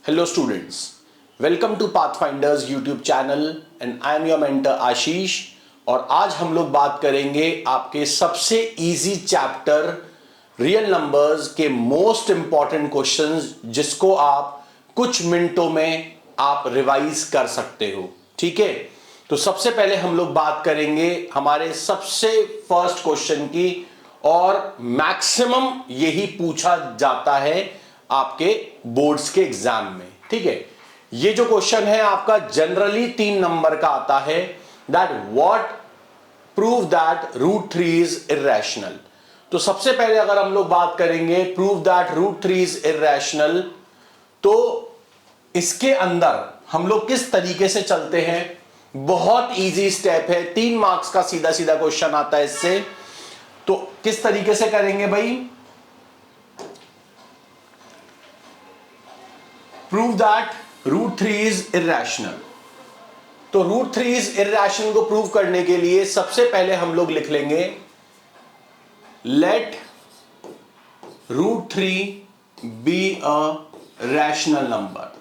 Hello students, welcome to Pathfinders YouTube channel and I am your mentor आशीष। और आज हम लोग बात करेंगे आपके सबसे इजी चैप्टर रियल नंबर्स के मोस्ट इंपॉर्टेंट क्वेश्चंस जिसको आप कुछ मिनटों में आप रिवाइज कर सकते हो। ठीक है, तो सबसे पहले हम लोग बात करेंगे हमारे सबसे फर्स्ट क्वेश्चन की और मैक्सिमम यही पूछा जाता है आपके बोर्ड्स के एग्जाम में। ठीक है, ये जो क्वेश्चन है आपका जनरली 3 नंबर का आता है, that what prove that root 3 is irrational. तो सबसे पहले अगर हम लोग बात करेंगे prove that root 3 is irrational, तो इसके अंदर हम लोग किस तरीके से चलते हैं, बहुत इजी स्टेप है, 3 मार्क्स का सीधा सीधा क्वेश्चन आता है इससे। तो किस तरीके से करेंगे भाई, prove that root 3 is irrational. तो रूट 3 इज इर्रेशनल को प्रूव करने के लिए सबसे पहले हम लोग लिख लेंगे let root 3 be a rational number.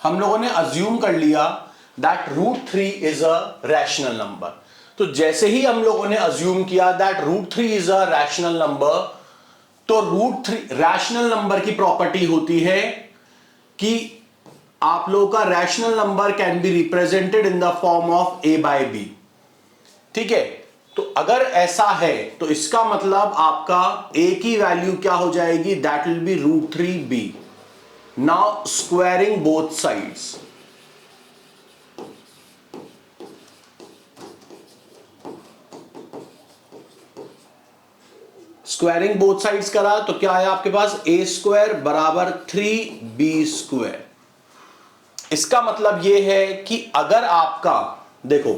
हम लोगों ने अज्यूम कर लिया that root 3 is a rational number. तो जैसे ही हम लोगों ने अज्यूम किया that root 3 is a rational number, तो रूट 3 रैशनल नंबर की प्रॉपर्टी होती है कि आप लोगों का rational number can be represented in the form of a by b। ठीक है, तो अगर ऐसा है तो इसका मतलब आपका a की वैल्यू क्या हो जाएगी, that will be root 3b। Now squaring both sides, squaring both sides करा तो क्या आया आपके पास, a स्क्वायर बराबर 3b स्क्वायर। इसका मतलब यह है कि अगर आपका देखो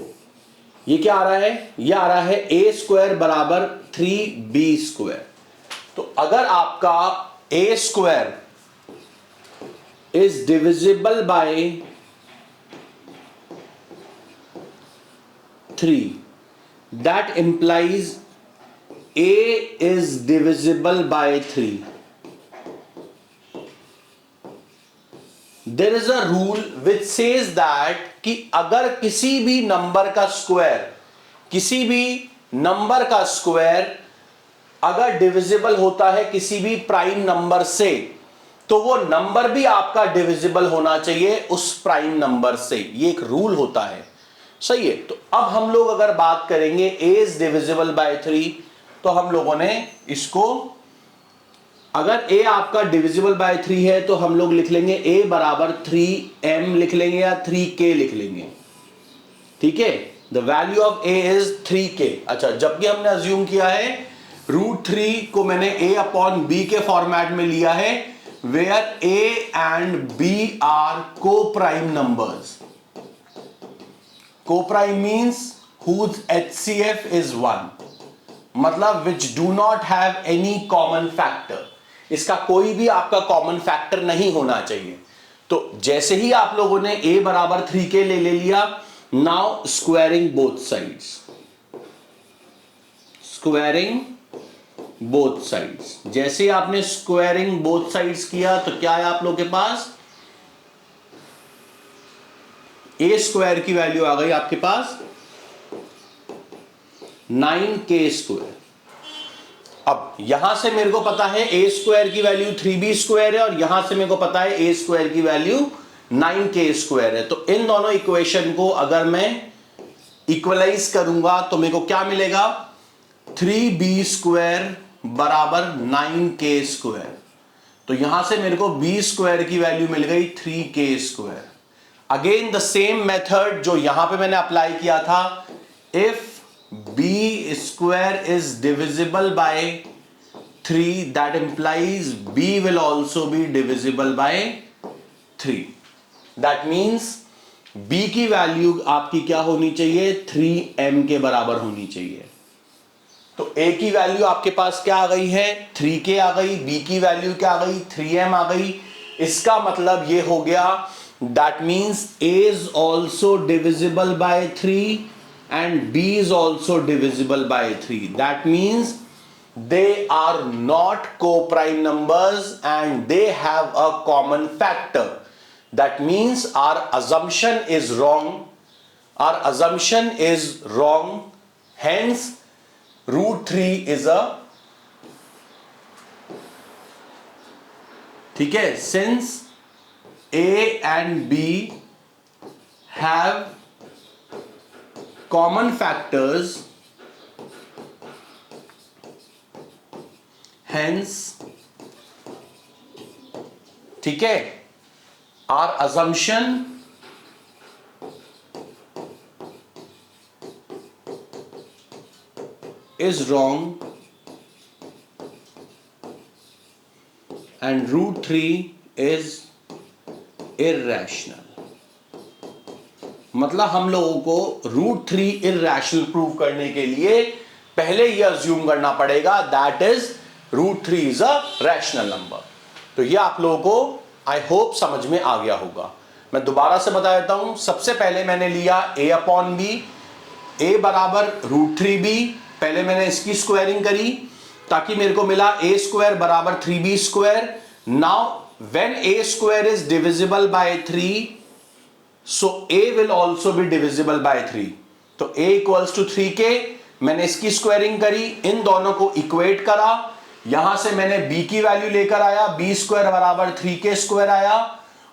ये क्या आ रहा है, ये आ रहा है a स्क्वायर बराबर 3b स्क्वायर। तो अगर आपका a square is divisible by 3, that implies a is divisible by 3. There is a rule which says that कि अगर किसी भी नंबर का स्क्वायर, किसी भी नंबर का स्क्वायर अगर डिविजिबल होता है किसी भी प्राइम नंबर से, तो वो नंबर भी आपका डिविजिबल होना चाहिए उस प्राइम नंबर से। ये एक रूल होता है, सही है। तो अब हम लोग अगर बात करेंगे a is divisible by 3, तो हम लोगों ने इसको, अगर a आपका डिविजिबल बाय 3 है तो हम लोग लिख लेंगे a बराबर 3m लिख लेंगे या 3k लिख लेंगे। ठीक है, the value of a is 3k। अच्छा, जबकि हमने अज्यूम किया है रूट 3 को मैंने a अपॉन b के फॉर्मेट में लिया है, where a and b are coprime numbers. Coprime means whose HCF is 1, मतलब which do not have any common factor. इसका कोई भी आपका कॉमन फैक्टर नहीं होना चाहिए। तो जैसे ही आप लोगों ने a बराबर 3k ले लिया, now squaring both sides, squaring both sides. जैसे आपने स्क्वायरिंग बोथ साइड्स किया तो क्या है आप लोगों के पास, a स्क्वायर की वैल्यू आ गई आपके पास 9k स्क्वायर। अब यहां से मेरे को पता है a स्क्वायर की वैल्यू 3b स्क्वायर है और यहां से मेरे को पता है a स्क्वायर की वैल्यू 9k स्क्वायर है। तो इन दोनों इक्वेशन को अगर मैं इक्वलाइज करूंगा तो मेरे को क्या मिलेगा, 3b स्क्वायर बराबर 9k स्क्वायर। तो यहां से मेरे को b स्क्वायर की वैल्यू मिल गई 3k square. Again the same method जो यहां पे मैंने अप्लाई किया था, if b square is divisible by 3, that implies b will also be divisible by 3. That means b की वैल्यू आपकी क्या होनी चाहिए, 3m के बराबर होनी चाहिए। तो a की वैल्यू आपके पास क्या आ गई है, 3k आ गई, b की वैल्यू क्या आ गई, 3m आ गई। इसका मतलब ये हो गया, that means a is also divisible by 3 and b is also divisible by 3. That means they are not co-prime numbers and they have a common factor. That means our assumption is wrong. Our assumption is wrong. Hence, root 3 is a, ठीक है, since A and B have common factors, hence, ठीक है, our assumption is wrong and root 3 is irrational. मतलब हम लोगों को root 3 irrational prove करने के लिए पहले यह अज्यूम करना पड़ेगा that is root 3 is a rational number. तो ये आप लोगों को आई होप समझ में आ गया होगा. मैं दोबारा से बता देता हूं. सबसे पहले मैंने लिया a अपॉन बी, a बराबर रूट 3b. पहले मैंने इसकी स्क्वायरिंग करी ताकि मेरे को मिला a स्क्वायर बराबर 3b square. Now when a square is divisible by 3, so a will also be divisible by 3. तो a equals to 3k. मैंने इसकी स्क्वायरिंग करी, इन दोनों को इक्वेट करा, यहां से मैंने b की वैल्यू लेकर आया, b स्क्वायर बराबर 3k स्क्वायर आया.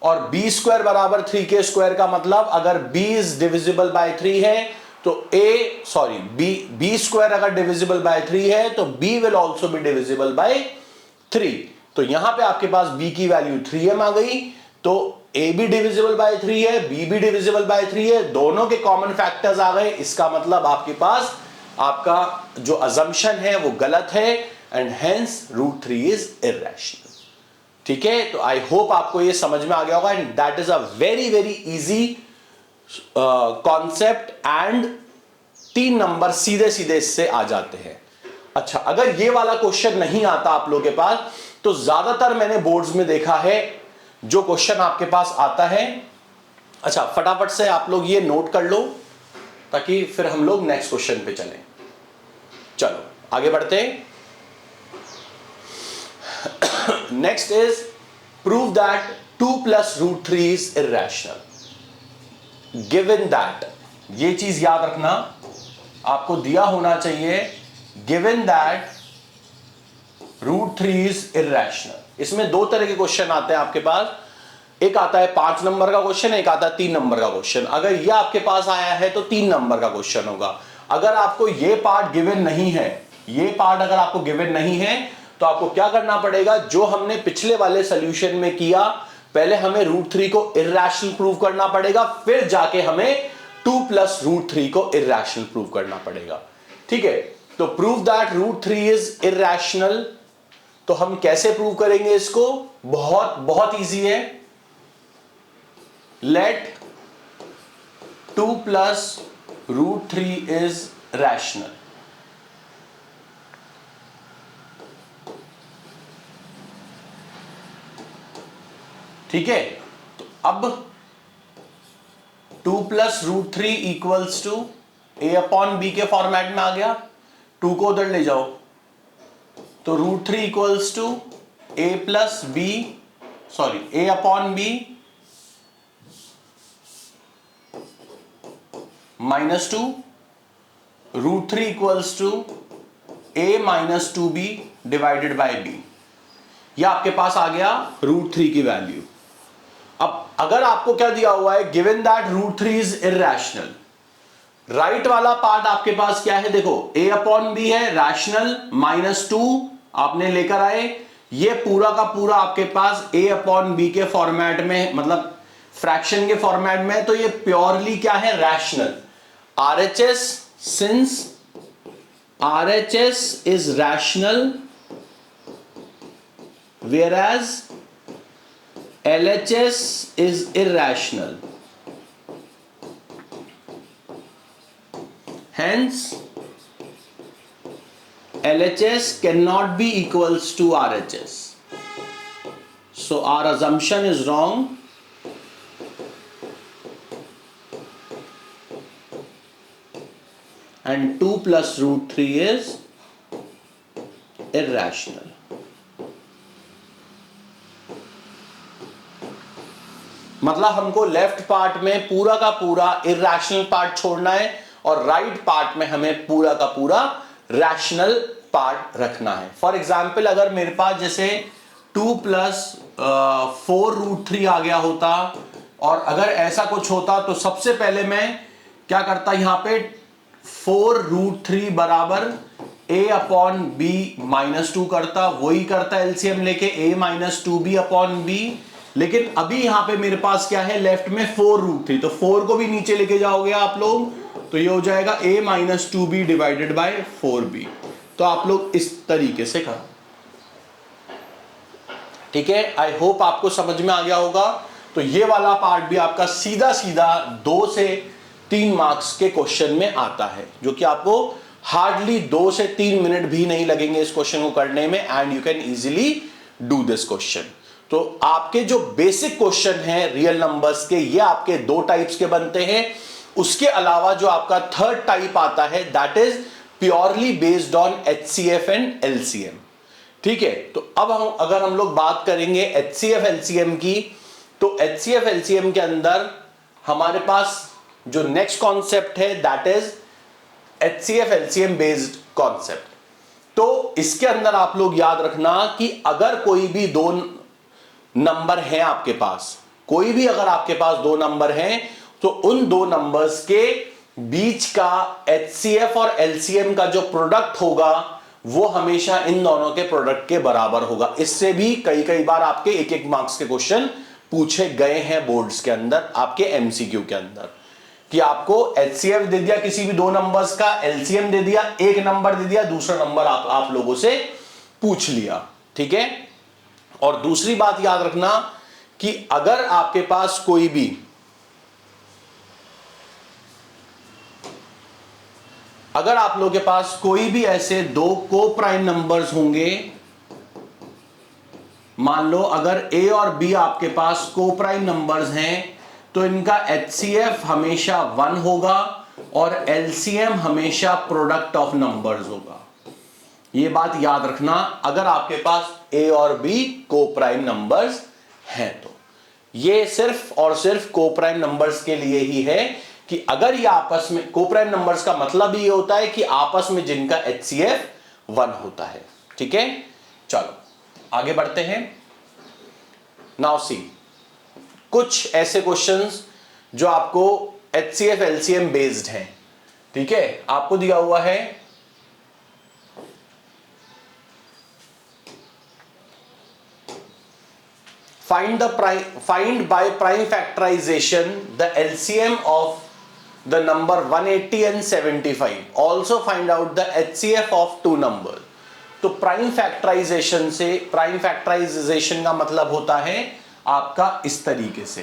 और b स्क्वायर बराबर 3k स्क्वायर का मतलब अगर b इज डिविजिबल बाय 3 है तो b स्क्वायर अगर डिविजिबल बाय 3 है तो b will also be divisible by 3. तो यहां पे आपके पास b की वैल्यू 3m आ गई. तो a भी डिविजिबल बाय 3 है, b भी डिविजिबल बाय 3 है, दोनों के कॉमन फैक्टर्स आ गए. इसका मतलब आपके पास आपका जो अजम्पशन है वो गलत है and hence root 3 is irrational. ठीक है, तो आई होप आपको ये समझ में आ गया होगा. And that is a very very easy concept and 3 number सीधे सीधे इससे आ जाते हैं. अच्छा, अगर ये वाला क्वेश्चन नहीं आता आप लोगों के पास तो ज्यादातर मैंने बोर्ड्स में देखा है जो क्वेश्चन आपके पास आता है. अच्छा, फटाफट से आप लोग ये नोट कर लो ताकि फिर हम लोग नेक्स्ट क्वेश्चन पे चलें. चलो आगे बढ़ते हैं. Next is prove that 2 plus root 3 is irrational. Given that, ये चीज याद रखना, आपको दिया होना चाहिए given that root 3 is irrational. इसमें 2 तरह के क्वेश्चन आते हैं आपके पास. एक आता है 5 नंबर का क्वेश्चन, एक आता है 3 नंबर का क्वेश्चन. अगर यह आपके पास आया है तो 3 नंबर का क्वेश्चन होगा. अगर आपको ये पार्ट गिवन नहीं है, ये पार्ट अगर आपको गिवन नहीं है तो आपको क्या करना पड़ेगा, जो हमने पिछले वाले सॉल्यूशन में किया, पहले हमें रूट 3 को इरैशनल प्रूव करना पड़ेगा, फिर जाके हमें 2 प्लस रूट 3 को इरैशनल प्रूव करना पड़ेगा. ठीक है, तो prove that root 3 is irrational. तो हम कैसे प्रूव करेंगे इसको? बहुत बहुत इजी है. Let 2 plus root 3 is rational. ठीक है, तो अब 2 plus root 3 equals to a upon B के फॉर्मेट में आ गया. 2 को उधर ले जाओ तो root 3 equals to a plus b, a upon b minus 2. Root 3 equals to a minus 2b divided by b. यह आपके पास आ गया रूट 3 की वैल्यू. अब अगर आपको क्या दिया हुआ है, given that root 3 is irrational, right वाला पार्ट आपके पास क्या है, देखो a अपॉन बी है, रैशनल, माइनस 2 आपने लेकर आए. ये पूरा का पूरा आपके पास a अपॉन बी के फॉर्मेट में, मतलब फ्रैक्शन के फॉर्मेट में, तो ये प्योरली क्या है, rational. RHS, since RHS is rational whereas LHS is irrational. Hence LHS cannot be equals to RHS. So our assumption is wrong. And 2 plus root 3 is irrational. मतलब हमको लेफ्ट पार्ट में पूरा का पूरा इरैशनल पार्ट छोड़ना है और right part में हमें पूरा का पूरा रैशनल पार्ट रखना है। फॉर एग्जाम्पल अगर मेरे पास जैसे 2 प्लस 4√3 आ गया होता और अगर ऐसा कुछ होता तो सबसे पहले मैं क्या करता, यहां पे 4√3 बराबर a अपॉन b माइनस 2 करता, वही करता एलसीएम लेके a minus 2b upon b। लेकिन अभी यहां पे मेरे पास क्या है, लेफ्ट में 4√3, तो 4 को भी नीचे लेके जाओगे आप लोग तो ये हो जाएगा a minus 2b divided bye 4b। तो आप लोग इस तरीके से करो, ठीक है। आई होप आपको समझ में आ गया होगा। तो ये वाला पार्ट भी आपका सीधा सीधा 2 से 3 मार्क्स के क्वेश्चन में आता है, जो कि आपको हार्डली 2 से 3 मिनट भी नहीं लगेंगे इस क्वेश्चन को करने में, and you can easily do this question. तो आपके जो बेसिक क्वेश्चन हैं रियल नंबर्स के, ये आपके 2 टाइप्स के बनते हैं। उसके अलावा जो आपका थर्ड टाइप आता है that is purely based on HCF and LCM, ठीक है। तो अब अगर हम लोग बात करेंगे एचसीएफ एलसीएम की, तो एचसीएफ एलसीएम के अंदर हमारे पास जो नेक्स्ट कॉन्सेप्ट है that is HCF LCM based concept. तो इसके अंदर आप लोग याद रखना कि अगर कोई भी 2 नंबर है आपके पास, कोई भी अगर आपके पास 2 नंबर हैं, तो उन 2 नंबर्स के बीच का एचसीएफ और एलसीएम का जो प्रोडक्ट होगा वो हमेशा इन दोनों के प्रोडक्ट के बराबर होगा। इससे भी कई बार आपके 1-1 मार्क्स के क्वेश्चन पूछे गए हैं बोर्ड्स के अंदर, आपके एमसीक्यू के अंदर, कि आपको एचसीएफ दे दिया किसी भी 2 नंबर्स का, एलसीएम दे दिया, एक नंबर दे दिया, दूसरा नंबर आप लोगों से पूछ लिया, ठीक है। और दूसरी बात याद रखना कि अगर आपके पास कोई भी अगर आप लोगों के पास कोई भी ऐसे 2 को प्राइम नंबर्स होंगे, मान लो अगर a और b आपके पास को प्राइम नंबर्स हैं, तो इनका एचसीएफ हमेशा 1 होगा और एलसीएम हमेशा प्रोडक्ट ऑफ नंबर्स होगा। ये बात याद रखना अगर आपके पास a और b को प्राइम नंबर्स हैं तो। ये सिर्फ और सिर्फ को प्राइम नंबर्स के लिए ही है कि अगर ये आपस में, को प्राइम नंबर्स का मतलब ये होता है कि आपस में जिनका एचसीएफ 1 होता है, ठीक है। चलो आगे बढ़ते हैं। नाउ सी कुछ ऐसे क्वेश्चंस जो आपको एचसीएफ एलसीएम बेस्ड हैं, ठीक है। आपको दिया हुआ है find by prime factorization the LCM of the number 180 and 75. Also find out the HCF of 2 numbers. तो प्राइम फैक्टराइजेशन से, प्राइम फैक्टराइजेशन का मतलब होता है आपका इस तरीके से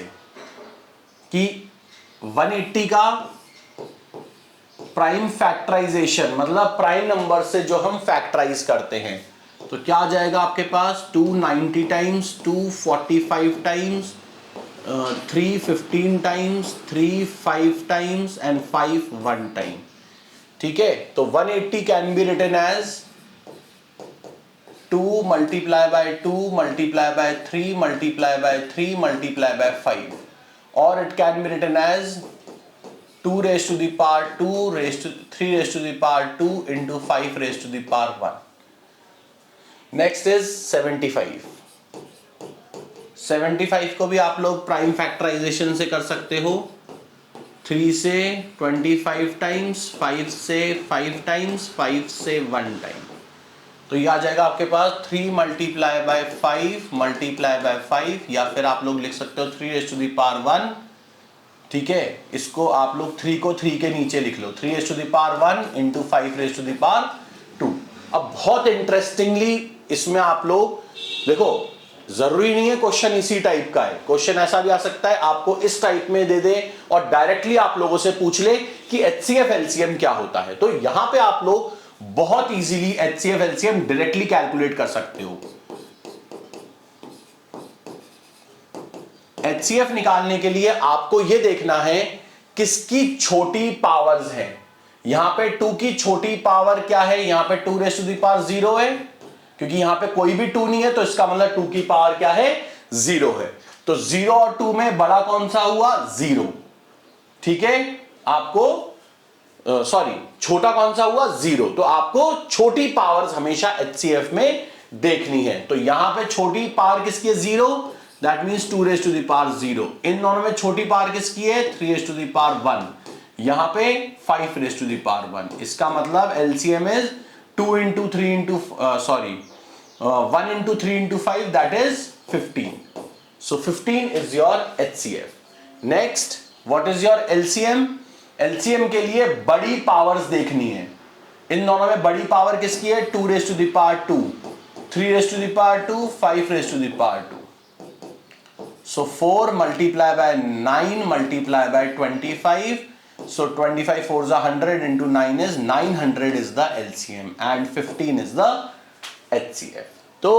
कि 180 का प्राइम फैक्टराइजेशन मतलब प्राइम नंबर से जो हम फैक्टराइज करते हैं, तो क्या आ जाएगा आपके पास 290 times, 245 times, 315 times, 35 times and 5 1 time, ठीक है। तो 180 can be written as 2 multiply by 2 multiply by 3 multiply by 3 multiply by 5, और it can be written as 2 raised to the power 2 raised to 3 raised to the power 2 into 5 raised to the power 1. Next is 75। 75 को भी आप लोग prime factorisation से कर सकते हो, 3 से 25 टाइम्स, 5 से 5 टाइम्स, 5 से 1 टाइम। तो ये आ जाएगा आपके पास 3 मल्टीप्लाई बाय 5 मल्टीप्लाई बाय 5, या फिर आप लोग लिख सकते हो 3 raised to the power 1, ठीक है। इसको आप लोग 3 को 3 के नीचे लिख लो, 3 raised to the power 1 into 5 raised to the power 2। अब बहुत इंटरेस्टिंगली इसमें आप लोग देखो, जरूरी नहीं है क्वेश्चन इसी टाइप का है, क्वेश्चन ऐसा भी आ सकता है आपको इस टाइप में दे दे और डायरेक्टली आप लोगों से पूछ ले कि एचसीएफ एलसीएम क्या होता है। तो यहां पे आप लोग बहुत easily HCF LCM directly calculate कर सकते हो। एचसीएफ निकालने के लिए आपको यह देखना है किसकी छोटी पावर्स है। यहां पे 2 की छोटी पावर क्या है, यहां पे 2 raised to the power 0 है, क्योंकि यहां पे कोई भी 2 नहीं है, तो इसका मतलब 2 की पावर क्या है, 0 है। तो 0 और 2 में बड़ा कौन सा हुआ, 0। ठीक है, आपको सॉरी छोटा कौन सा हुआ, 0। तो आपको छोटी पावर्स हमेशा HCF में देखनी है। तो यहां पे छोटी पावर किसकी है, 0, that means 2 raise to the power 0। इन दोनों में छोटी पावर किसकी है, 3 रेज टू द पावर 1। यहां पे 5 रेज टू द पावर 1। इसका मतलब LCM is 2 into 3 into 1 into 3 into 5, that is 15। So 15 is your HCF. Next, what is your LCM? LCM के लिए बड़ी पावर्स देखनी है। इन दोनों में बड़ी पावर किसकी है, 2 raise to the power 2, 3 raise to the power 2, 5 raise to the power 2। So 4 multiply by 9 multiply by 25. So 25 4s are 100 into 9 is 900 is the LCM and 15 is the HCF. तो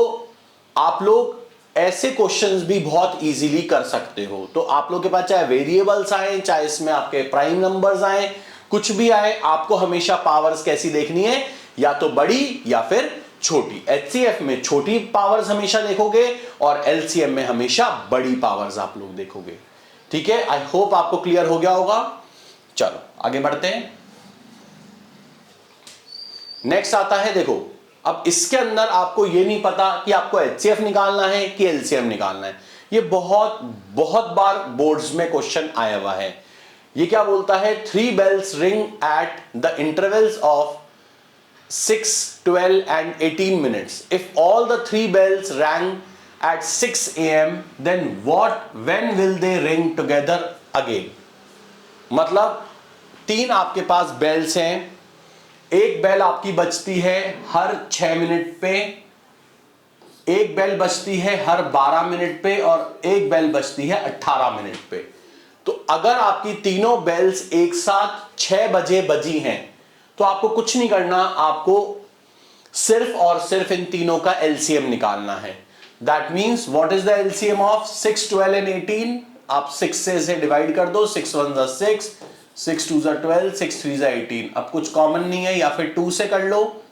आप लोग ऐसे क्वेश्चंस भी बहुत easily कर सकते हो। तो आप लोग के पास चाहे वेरिएबल्स आए, चाहे इसमें आपके प्राइम नंबर्स आए, कुछ भी आए, आपको हमेशा पावर्स कैसी देखनी है, या तो बड़ी या फिर छोटी। HCF में छोटी पावर्स हमेशा देखोगे और LCM में हमेशा बड़ी पावर्स आप लोग देखोगे। ठीक है, आई होप आपको क्लियर हो गया होगा। चलो आगे बढ़ते हैं। नेक्स्ट आता है, देखो अब इसके अंदर आपको ये नहीं पता कि आपको HCF निकालना है कि LCM निकालना है। ये बहुत बहुत बार बोर्ड्स में क्वेश्चन आया हुआ है। ये क्या बोलता है, 3 bells ring at the intervals of 6, 12 and 18 minutes. If all the 3 bells rang at 6 AM, then when will they ring together again? मतलब 3 आपके पास बेल्स हैं, एक बेल आपकी बजती है हर 6 मिनट पे, एक बेल बजती है हर 12 मिनट पे और एक बेल बजती है 18 मिनट पे। तो अगर आपकी तीनों बेल्स एक साथ 6 बजे बजी हैं, तो आपको कुछ नहीं करना, आपको सिर्फ और सिर्फ इन तीनों का LCM निकालना है। That means what is the LCM of 6, 12 and 18? आप 6 से डिवाइड कर दो, 6 1 जा 6, 6 2 जा 12, 6 3 जा 18। अब कुछ कॉमन नहीं है, या फिर 2 से कर लो।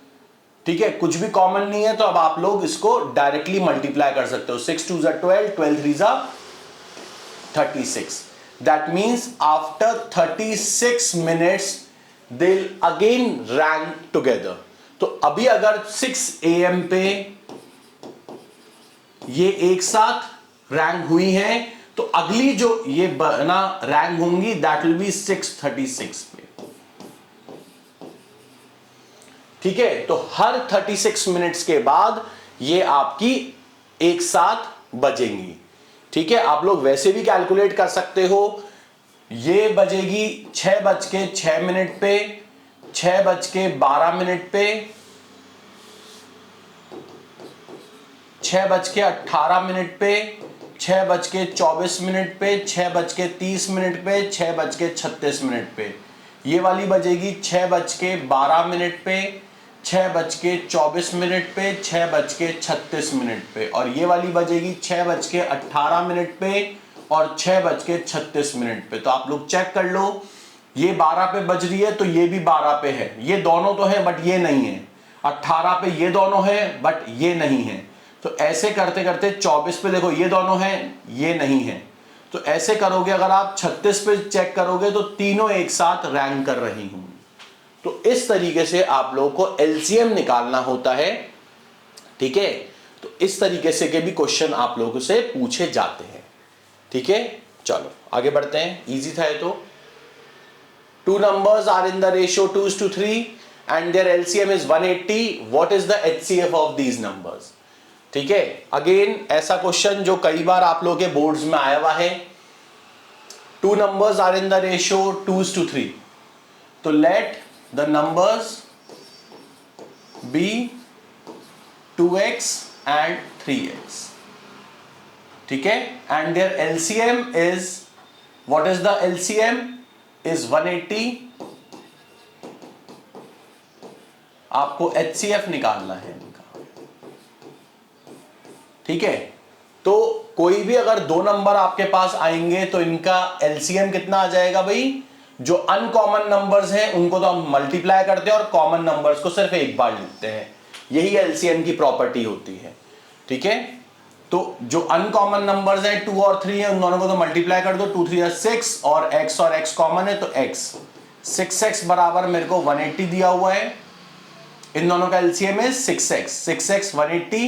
ठीक है, कुछ भी कॉमन नहीं है, तो अब आप लोग इसको डायरेक्टली मल्टीप्लाई कर सकते हो। 6 2 जा 12, 12 3 जा 36। That means after 36 minutes they again rank together. तो अभी अगर 6 AM पे ये एक साथ रैंक हुई है, तो अगली जो ये ना रैंक होंगी, दैट विल बी 636 पे। ठीक है, तो हर 36 मिनट्स के बाद ये आपकी एक साथ बजेंगी। ठीक है, आप लोग वैसे भी कैलकुलेट कर सकते हो। ये बजेगी 6:06 पे, 6:12 पे, 6:18 पे, 6:24 पे, 6:30 पे, 6:36 पे। ये वाली बजेगी 6:12 पे, 6:24 पे, 6:36 पे, और ये वाली बजेगी 6:18 पे और 6:36 पे। तो आप लोग चेक कर लो, ये 12 पे बज रही है तो ये भी 12 पे है, ये दोनों तो है बट ये नहीं है। 18 पे ये दोनों है बट ये नहीं है। तो ऐसे करते करते 24 पे देखो ये दोनों हैं, ये नहीं है। तो ऐसे करोगे, अगर आप 36 पे चेक करोगे तो तीनों एक साथ रैंक कर रही हूं। तो इस तरीके से आप लोगों को LCM निकालना होता है। ठीक है, तो इस तरीके से के भी क्वेश्चन आप लोगों से पूछे जाते हैं। ठीक है, चलो आगे बढ़ते हैं। इजी था ये तो। 2 numbers are in the ratio 2:3 and their LCM is 180. What is the HCF of these numbers? ठीक है, अगेन ऐसा क्वेश्चन जो कई बार आप लोगों के बोर्ड्स में आया हुआ है। 2 numbers are in the ratio 2:3. तो let the numbers be 2x and 3x. ठीक है, and their LCM is, what is the LCM? is 180. आपको HCF निकालना है इनका। ठीक है, तो कोई भी अगर 2 नंबर आपके पास आएंगे तो इनका LCM कितना आ जाएगा भाई? जो अनकॉमन नंबर्स हैं उनको तो हम मल्टीप्लाई करते हैं और कॉमन नंबर्स को सिर्फ एक बार लिखते हैं। यही एलसीएम की प्रॉपर्टी होती है, ठीक है। तो जो अनकॉमन नंबर्स हैं 2 और 3 है, उन दोनों को तो मल्टीप्लाई कर दो, 2 3 6 और x कॉमन है तो x, 6x बराबर मेरे को 180 दिया हुआ है, इन दोनों का एलसीएम है 6x 180,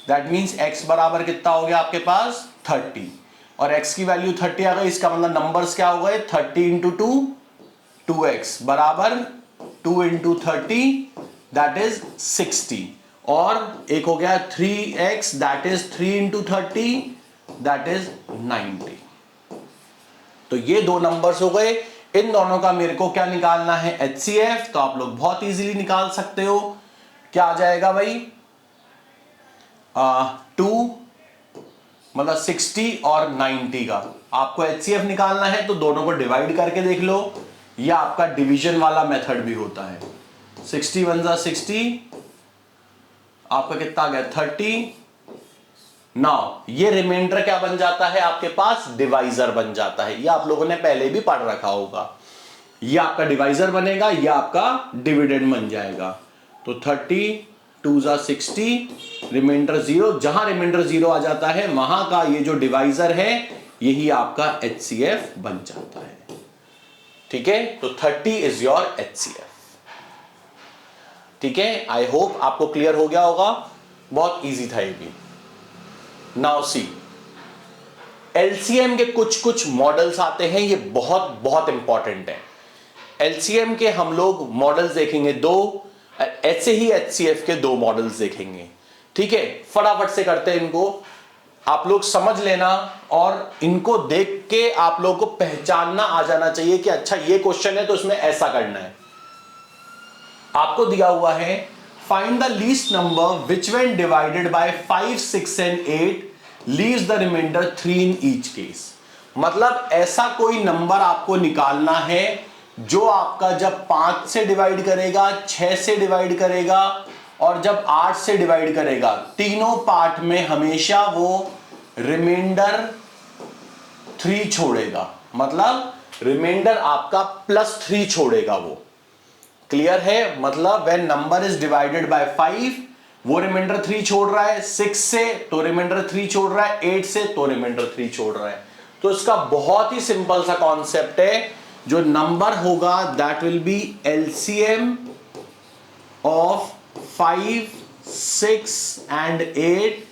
दैट मींस x बराबर कितना हो गया आपके पास 30, और x की वैल्यू 30 आ गई, इसका मतलब नंबर्स क्या हो गए 30 इंटू 2 2x बराबर 2 इंटू 30 दैट इज 60, और एक हो गया 3x that is 3 into 30 that is 90। तो ये दो नंबर्स हो गए, इन दोनों का मेरे को क्या निकालना है HCF, तो आप लोग बहुत इजीली निकाल सकते हो। क्या आ जाएगा भाई 2 मतलब 60 और 90 का आपको HCF निकालना है, तो दोनों को डिवाइड करके देख लो, या आपका डिवीजन वाला मेथड भी होता है। 60 1 जा 60, आपका कितना आ गया 30। नाउ ये रिमाइंडर क्या बन जाता है आपके पास, डिवाइजर बन जाता है, ये आप लोगों ने पहले भी पढ़ रखा होगा। ये आपका डिवाइजर बनेगा, ये आपका डिविडेंड बन जाएगा। तो 30 2 जा 60, रिमाइंडर 0, जहां रिमाइंडर 0 आ जाता है वहां का ये जो डिवाइजर है यही आपका HCF बन जाता है, ठीक है। तो 30 इज योर HCF, ठीक है। आई होप आपको क्लियर हो गया होगा, बहुत इजी था ये भी। नाउ सी, एलसीएम के कुछ कुछ मॉडल्स आते हैं, ये बहुत बहुत इंपॉर्टेंट है। एलसीएम के हम लोग मॉडल्स देखेंगे दो, ऐसे ही एचसीएफ के दो मॉडल्स देखेंगे, ठीक है। फटाफट से करते हैं इनको, आप लोग समझ लेना, और इनको देख के आप लोगों को पहचानना आ जाना चाहिए कि अच्छा ये क्वेश्चन है तो इसमें ऐसा करना है। आपको दिया हुआ है find the least number which when divided by 5 6 and 8 leaves the remainder 3 in each case. मतलब ऐसा कोई नंबर आपको निकालना है जो आपका जब 5 से डिवाइड करेगा, 6 से डिवाइड करेगा और जब 8 से डिवाइड करेगा, तीनों पार्ट में हमेशा वो रिमाइंडर 3 छोड़ेगा। मतलब रिमाइंडर आपका +3 छोड़ेगा वो। क्लियर है? मतलब when number is divided by 5 वो रिमाइंडर 3 छोड़ रहा है, 6 से तो रिमाइंडर 3 छोड़ रहा है, 8 से तो रिमाइंडर 3 छोड़ रहा है। तो इसका बहुत ही सिंपल सा कॉन्सेप्ट है, जो नंबर होगा that will B LCM of 5 6 and 8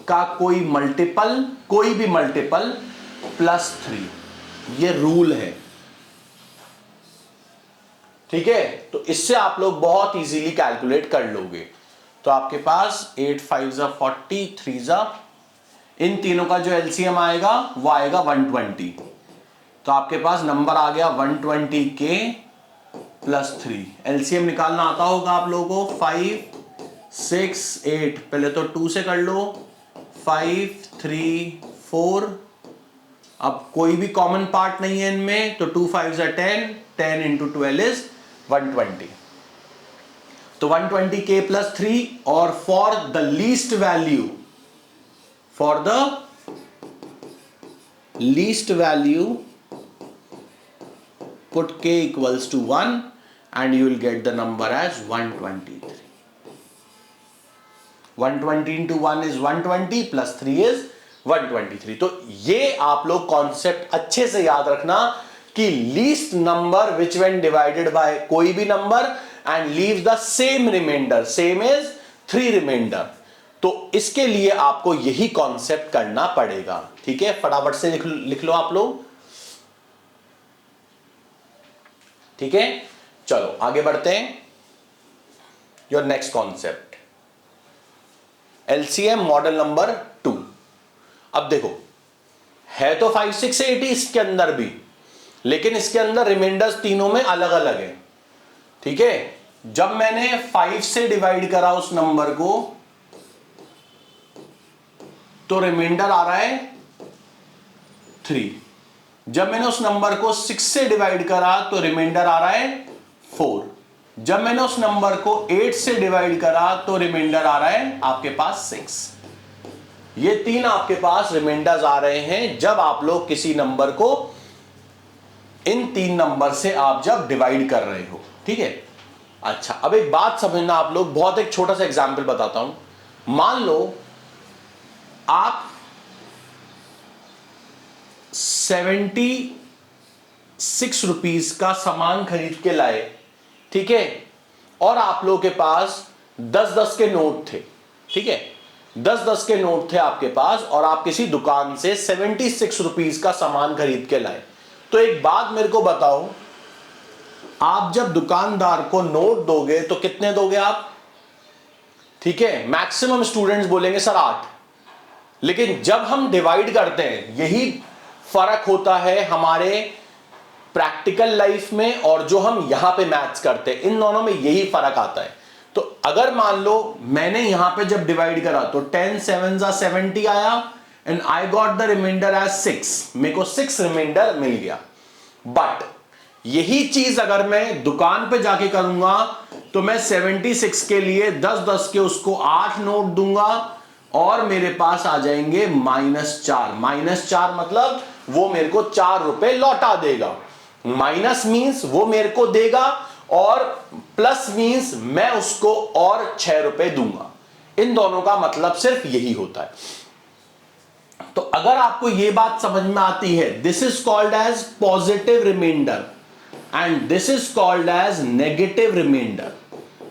का कोई मल्टीपल, कोई भी मल्टीपल +3। ये रूल है, ठीक है। तो इससे आप लोग बहुत इजीली कैलकुलेट कर लोगे। तो आपके पास 8 5 जा 40, 3 जा, इन तीनों का जो एलसीएम आएगा वो आएगा 120। तो आपके पास नंबर आ गया 120k +3। एलसीएम निकालना आता होगा आप लोगों को। 5 6 8, पहले तो 2 से कर लो, 5 3 4, अब कोई भी कॉमन पार्ट नहीं है इनमें, तो 2 5 जा 10, 10 इंटू 12 इज 120। तो 120k +3, और for the least value, for the least value put k equals to 1 and you will get the number as 123. 120 into 1 is 120 plus 3 is 123. तो ये आप लोग कॉन्सेप्ट अच्छे से याद रखना कि least number which when divided by कोई भी number and leaves the same remainder, same is 3 remainder. तो इसके लिए आपको यही कॉन्सेप्ट करना पड़ेगा, ठीक है। फटाफट से लिख लो आप लोग, ठीक है। चलो आगे बढ़ते हैं। Your next concept, LCM model number 2। अब देखो, है तो 5 6 8 इसके अंदर भी, लेकिन इसके अंदर रिमाइंडर्स तीनों में अलग अलग है, ठीक है। जब मैंने 5 से डिवाइड करा उस नंबर को, तो रिमाइंडर आ रहा है 3। जब मैंने उस नंबर को 6 से डिवाइड करा तो रिमाइंडर आ रहा है 4। जब मैंने उस नंबर को 8 से डिवाइड करा तो रिमाइंडर आ रहा है आपके पास 6। ये तीन आपके पास रिमाइंडर्स आ रहे हैं जब आप लोग किसी नंबर को इन तीन नंबर से आप जब डिवाइड कर रहे हो, ठीक है। अच्छा, अब एक बात समझना आप लोग, बहुत एक छोटा सा एग्जाम्पल बताता हूं। मान लो आप 76 रुपीज का सामान खरीद के लाए, ठीक है, और आप लोगों के पास 10-10 के नोट थे, ठीक है, 10-10 के नोट थे आपके पास, और आप किसी दुकान से 76 रुपीज का सामान खरीद के लाए। तो एक बात मेरे को बताओ, आप जब दुकानदार को नोट दोगे तो कितने दोगे आप? ठीक है, मैक्सिमम स्टूडेंट्स बोलेंगे सर 8। लेकिन जब हम डिवाइड करते हैं, यही फर्क होता है हमारे प्रैक्टिकल लाइफ में और जो हम यहां पे मैथ्स करते हैं, इन दोनों में यही फर्क आता है। तो अगर मान लो मैंने यहां पे जब डिवाइड करा तो 10 7 70 आया, and I got the remainder as 6, मेरे को 6 रिमाइंडर मिल गया। बट यही चीज अगर मैं दुकान पे जाके करूंगा तो मैं 76 के लिए 10-10 के उसको 8 नोट दूंगा, और मेरे पास आ जाएंगे -4। -4 मतलब वो मेरे को 4 रुपए लौटा देगा। माइनस मींस वो मेरे को देगा, और प्लस मींस मैं उसको और 6 रुपए दूंगा। इन दोनों का मतलब सिर्फ यही होता है। तो अगर आपको यह बात समझ में आती है, this is called as positive reminder and this is called as negative reminder.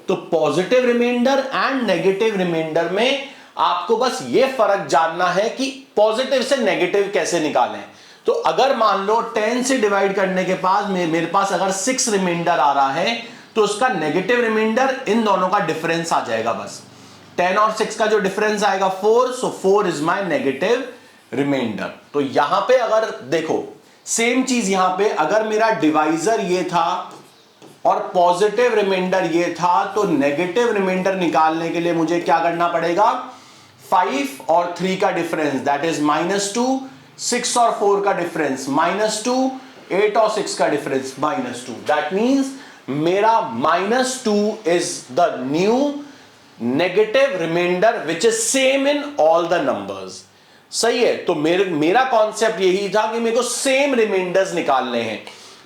तो positive reminder and negative reminder में आपको बस ये फर्क जानना है कि पॉजिटिव से नेगेटिव कैसे निकालें। तो अगर मान लो 10 से डिवाइड करने के बाद मेरे पास अगर 6 रिमाइंडर आ रहा है, तो उसका नेगेटिव रिमाइंडर इन दोनों का डिफरेंस आ जाएगा। बस 10 और 6 का जो डिफरेंस आएगा 4, सो 4 इज माय नेगेटिव रिमाइंडर। तो यहां पे अगर देखो सेम चीज, यहां पे अगर मेरा डिवाइजर ये था और पॉजिटिव रिमाइंडर ये था, तो नेगेटिव रिमाइंडर निकालने के लिए मुझे क्या करना पड़ेगा? 5 और 3 का डिफरेंस, दैट इज -2, 6 और 4 का डिफरेंस -2, 8 और 6 का डिफरेंस -2। दैट मींस मेरा -2 is the new negative remainder which is same in all the numbers. सही है। तो मेरा कॉन्सेप्ट यही था कि मेरे को सेम रिमाइंडर्स निकालने हैं।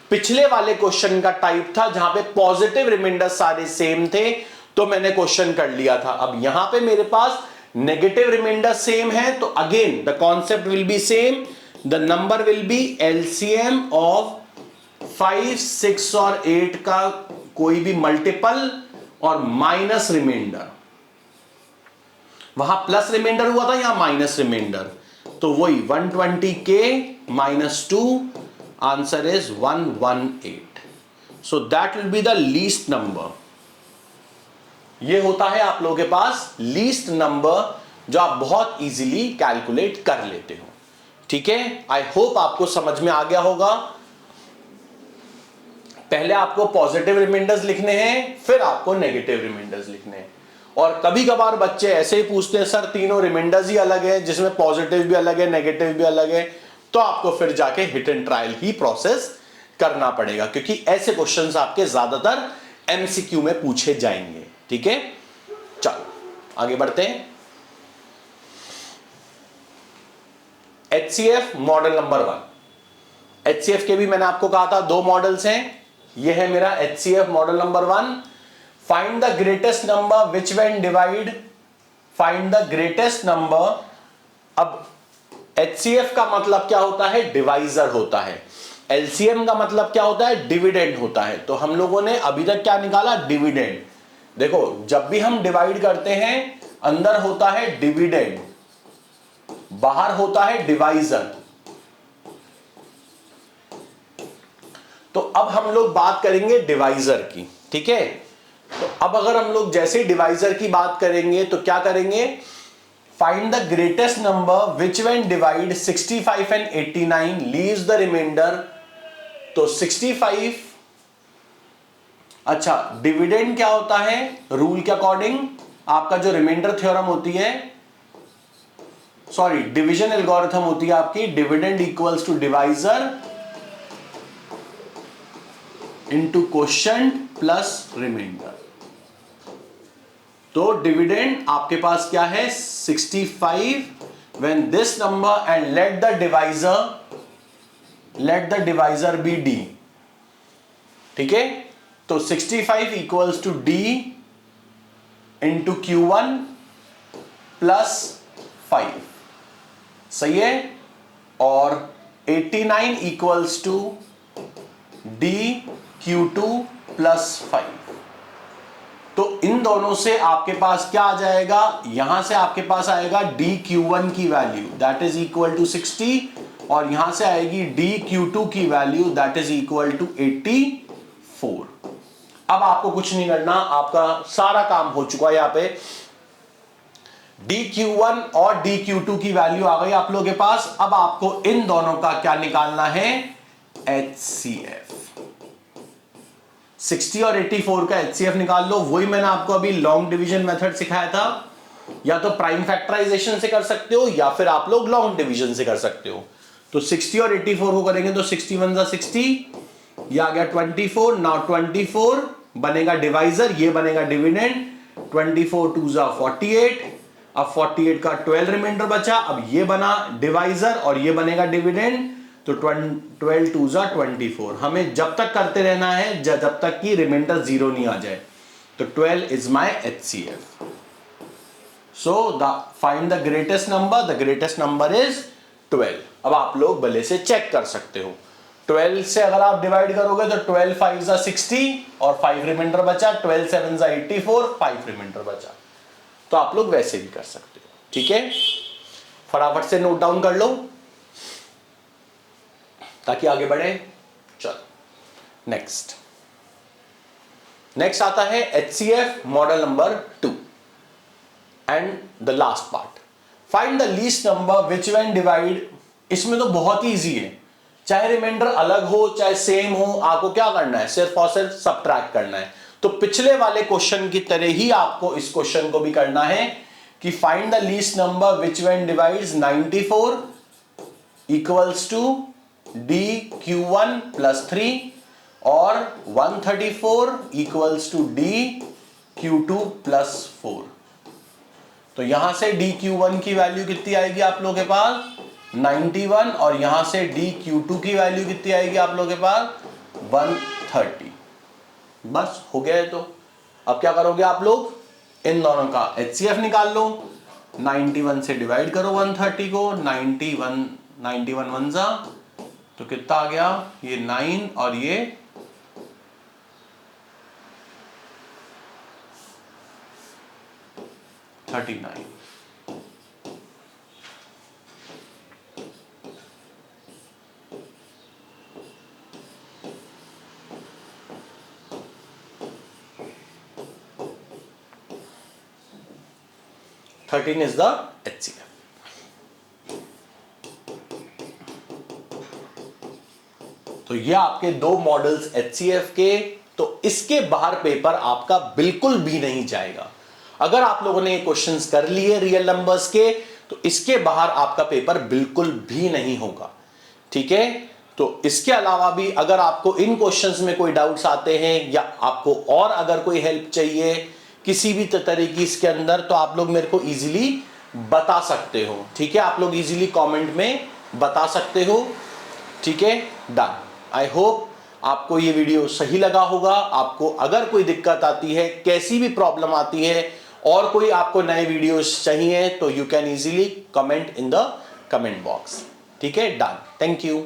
पिछले वाले क्वेश्चन का टाइप था जहां पे पॉजिटिव रिमाइंडर्स सारे सेम थे, तो मैंने क्वेश्चन कर लिया था। अब यहां पे मेरे पास नेगेटिव रिमाइंडर सेम है, तो again the concept will be same, the number will be LCM of 5, 6 और 8 का कोई भी मल्टीपल और माइनस रिमाइंडर। वहां प्लस रिमाइंडर हुआ था, यहां माइनस रिमाइंडर, तो वही 120k -2, answer is 118। So that will be the least number. ये होता है आप लोगों के पास लीस्ट नंबर, जो आप बहुत इजीली कैलकुलेट कर लेते हो। ठीक है, आई होप आपको समझ में आ गया होगा। पहले आपको पॉजिटिव रिमाइंडर्स लिखने हैं, फिर आपको नेगेटिव रिमाइंडर्स लिखने हैं। और कभी कभार बच्चे ऐसे ही पूछते हैं, सर तीनों रिमाइंडर्स ही अलग है, जिसमें पॉजिटिव भी अलग है, नेगेटिव भी अलग है, तो आपको फिर जाके hit and trial he process करना पड़ेगा, क्योंकि ऐसे क्वेश्चंस आपके ज्यादातर एमसीक्यू में पूछे जाएंगे। ठीक है, चलो आगे बढ़ते हैं। HCF model number 1। एचसीएफ के भी मैंने आपको कहा था 2 मॉडल्स हैं। यह है मेरा HCF model number 1। Find the greatest number which when divide, find the greatest number. अब एचसीएफ का मतलब क्या होता है? डिवाइजर होता है। एलसीएम का मतलब क्या होता है? डिविडेंड होता है। तो हम लोगों ने अभी तक क्या निकाला? डिविडेंड। देखो, जब भी हम डिवाइड करते हैं, अंदर होता है डिविडेंड, बाहर होता है डिवाइजर। तो अब हम लोग बात करेंगे डिवाइजर की। ठीक है, तो अब अगर हम लोग जैसे डिवाइजर की बात करेंगे तो क्या करेंगे? Find the greatest number which when divide 65 and 89 leaves the remainder. तो 65, अच्छा डिविडेंड क्या होता है? रूल के अकॉर्डिंग आपका जो रिमाइंडर थ्योरम होती है, सॉरी डिवीजन एल्गोरिथम होती है आपकी, dividend equals to divisor into quotient plus remainder. तो डिविडेंड आपके पास क्या है? 65 when this number and let the divisor be D. ठीक है, तो 65 equals to D into Q1 plus 5, सही है। और 89 equals to D Q2 plus 5। तो इन दोनों से आपके पास क्या आ जाएगा, यहां से आपके पास आएगा DQ1 की value that is equal to 60, और यहां से आएगी DQ2 की value that is equal to 84। अब आपको कुछ नहीं करना, आपका सारा काम हो चुका है। यहां पे DQ1 और DQ2 की वैल्यू आ गई आप लोगों के पास। अब आपको इन दोनों का क्या निकालना है, HCF। 60 और 84 का HCF निकाल लो। वही मैंने आपको अभी लॉन्ग डिवीजन मेथड सिखाया था, या तो प्राइम फैक्टराइजेशन से कर सकते हो या फिर आप लोग लॉन्ग डिवीजन से कर सकते हो। तो 60 और 84 को करेंगे तो 61 × 60, ये आ गया 24। नाउ 24 बनेगा डिवाइजर, ये बनेगा डिविडेंड। 24 2 × 48, अब 48 का 12 रिमाइंडर बचा। अब ये बना डिवाइजर और ये बनेगा डिविडेंड। तो 12 2 × 24। हमें जब तक करते रहना है जब तक कि रिमाइंडर 0 नहीं आ जाए। तो 12 is my HCF। So find the greatest number, the greatest number is 12। अब आप लोग भले से चेक कर सकते हो। 12 से अगर आप डिवाइड करोगे तो 12 5 × 60 और 5 रिमाइंडर बचा। 12 7 × 84, 5 रिमाइंडर बचा। तो आप लोग वैसे भी कर सकते हो, ठीक है। फटाफट से नोट डाउन कर लो ताकि आगे बढ़े। चलो नेक्स्ट आता है HCF model number 2 and the last part, find the least number which when divide. इसमें तो बहुत ही इजी है, चाहे रिमाइंडर अलग हो चाहे सेम हो, आपको क्या करना है, सिर्फ और सिर्फ सबट्रैक्ट करना है। तो पिछले वाले क्वेश्चन की तरह ही आपको इस क्वेश्चन को भी करना है कि find the least number which when divides 94 equals to DQ1 plus 3 और 134 इक्वल्स टू DQ2 प्लस 4। तो यहां से DQ1 की वैल्यू कितनी आएगी आप लोगों के पास, 91, और यहां से DQ2 की वैल्यू कितनी आएगी आप लोगों के पास, 130। बस हो गया है। तो अब क्या करोगे आप लोग, इन दोनों का HCF निकाल लो। 91 से डिवाइड करो 130 को। 91 1 जा तो कितना आ गया, ये 9 और ये 39। Thirteen is the HCF. तो ये आपके दो मॉडल्स HCF के। तो इसके बाहर पेपर आपका बिल्कुल भी नहीं जाएगा। अगर आप लोगों ने ये क्वेश्चंस कर लिए रियल नंबर्स के, तो इसके बाहर आपका पेपर बिल्कुल भी नहीं होगा, ठीक है। तो इसके अलावा भी अगर आपको इन क्वेश्चंस में कोई डाउट्स आते हैं या आपको और अगर कोई हेल्प चाहिए किसी भी तरीके इसके अंदर, तो आप लोग मेरे को इजीली बता सकते हो, ठीक है। आप लोग इजीली कमेंट में बता सकते हो, ठीक है। डन। आई होप आपको ये वीडियो सही लगा होगा। आपको अगर कोई दिक्कत आती है, कैसी भी प्रॉब्लम आती है और कोई आपको नए वीडियोस चाहिए, तो you can easily comment in the comment box, ठीक है। डन। Thank you.